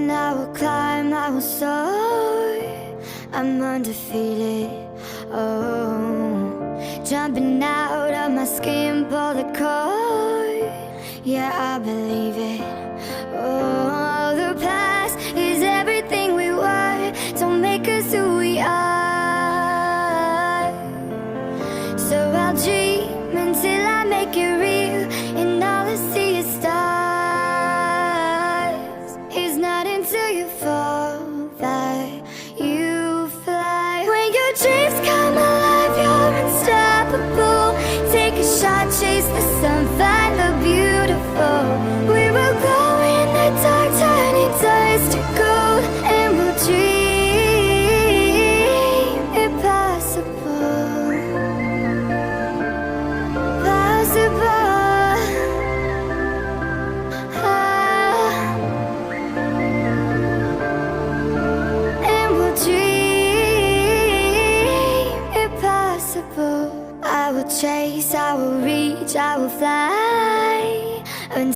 mountain, I will climb, I will soar. I'm undefeated, oh. Jumping out of my skin, pull the cord. Yeah, I believe it, oh. The past is everything we were, don't make us who we are. So I'll dream until I make it real, and all I see is stars. It's not until you fall that you fly. When your dreams come alive, you're unstoppable. Take a shot, chase the sun, find the beautiful. We will glow in the dark, turning dust to gold, and we'll dream impossible. Possible. And we'll dream impossible. I will chase, I will reach, I will fly.